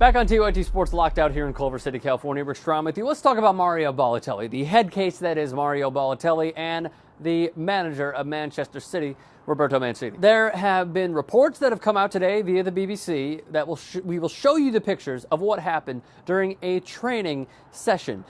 Back on TYT Sports Locked Out here in Culver City, California. Rich Strom with you. Let's talk about Mario Balotelli, the head case that is Mario Balotelli, and the manager of Manchester City, Roberto Mancini. There have been reports that have come out today via the BBC that we will show you the pictures of what happened during a training session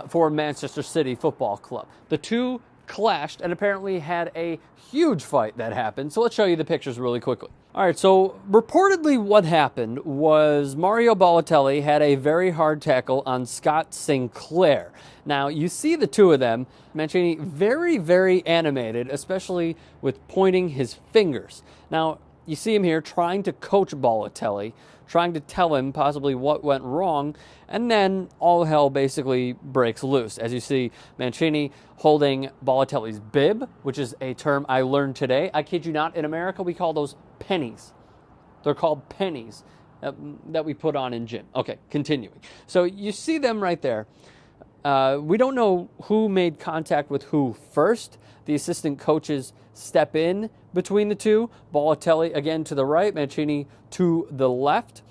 for Manchester City Football Club. The two clashed and apparently had a huge fight that happened. So let's show you the pictures really quickly. All right, so reportedly what happened was Mario Balotelli had a very hard tackle on Scott Sinclair. Now, you see the two of them, Mancini very, very animated, especially with pointing his fingers. Now, you see him here trying to coach Balotelli, trying to tell him possibly what went wrong, and then all hell basically breaks loose. As you see, Mancini holding Balotelli's bib, which is a term I learned today. I kid you not, in America we call those pennies. They're called pennies that we put on in gym. Okay, continuing. So you see them right there. We don't know who made contact with who first. The assistant coaches step in between the two. Balotelli again to the right, Mancini to the left.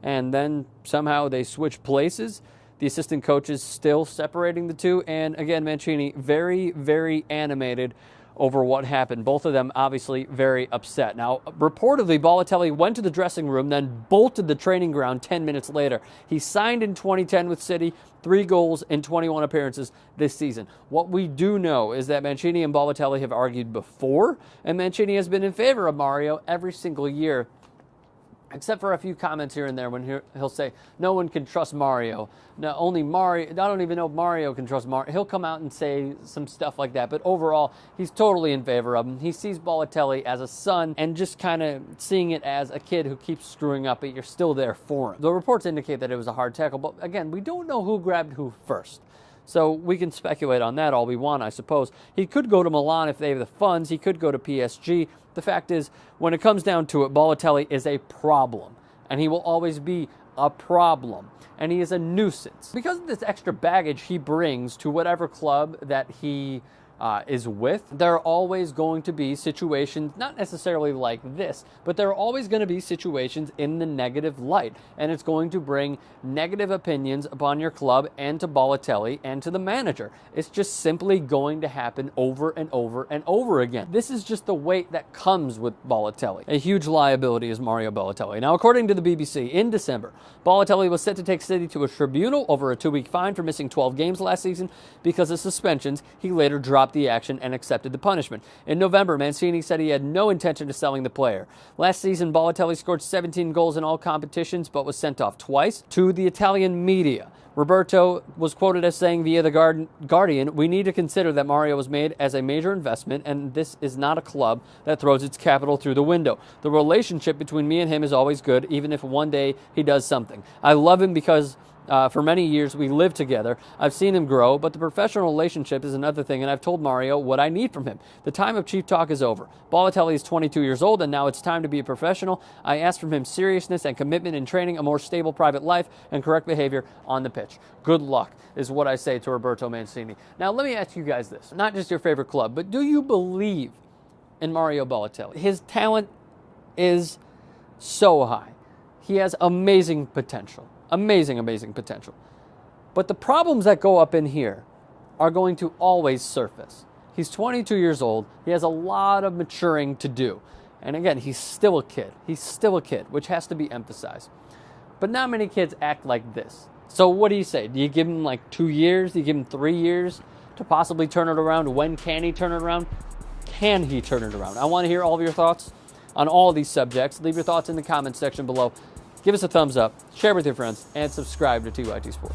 And then somehow they switch places. The assistant coaches still separating the two. And again, Mancini very, very animated over what happened. Both of them obviously very upset. Now, reportedly, Balotelli went to the dressing room, then bolted the training ground 10 minutes later. He signed in 2010 with City, 3 goals in 21 appearances this season. What we do know is that Mancini and Balotelli have argued before, and Mancini has been in favor of Mario every single year, except for a few comments here and there when he'll say, no one can trust Mario. No, only Mario. I don't even know if Mario can trust Mario. He'll come out and say some stuff like that. But overall, he's totally in favor of him. He sees Balotelli as a son and just kind of seeing it as a kid who keeps screwing up, but you're still there for him. The reports indicate that it was a hard tackle. But again, we don't know who grabbed who first. So we can speculate on that all we want, I suppose. He could go to Milan if they have the funds. He could go to PSG. The fact is, when it comes down to it, Balotelli is a problem. And he will always be a problem. And he is a nuisance. Because of this extra baggage he brings to whatever club that he is with, there are always going to be situations, not necessarily like this, but there are always going to be situations in the negative light. And it's going to bring negative opinions upon your club and to Balotelli and to the manager. It's just simply going to happen over and over and over again. This is just the weight that comes with Balotelli. A huge liability is Mario Balotelli. Now, according to the BBC, in December, Balotelli was set to take City to a tribunal over a 2-week fine for missing 12 games last season because of suspensions. He later dropped the action and accepted the punishment. In November, Mancini said he had no intention of selling the player. Last season, Balotelli scored 17 goals in all competitions, but was sent off twice. To the Italian media, Roberto was quoted as saying via the Guardian, "We need to consider that Mario was made as a major investment, and this is not a club that throws its capital through the window. The relationship between me and him is always good, even if one day he does something. I love him because for many years we lived together. I've seen him grow, but the professional relationship is another thing, and I've told Mario what I need from him. The time of cheap talk is over. Balotelli is 22 years old, and now it's time to be a professional. I ask from him seriousness and commitment in training, a more stable private life, and correct behavior on the pitch. Good luck," is what I say to Roberto Mancini. Now, let me ask you guys this. Not just your favorite club, but do you believe in Mario Balotelli? His talent is so high. He has amazing potential. Amazing, amazing potential. But the problems that go up in here are going to always surface. He's 22 years old. He has a lot of maturing to do. And again, he's still a kid. He's still a kid, which has to be emphasized. But not many kids act like this. So what do you say? Do you give him like 2 years? Do you give him 3 years to possibly turn it around? When can he turn it around? Can he turn it around? I want to hear all of your thoughts on all these subjects. Leave your thoughts in the comments section below. Give us a thumbs up, share with your friends, and subscribe to TYT Sports.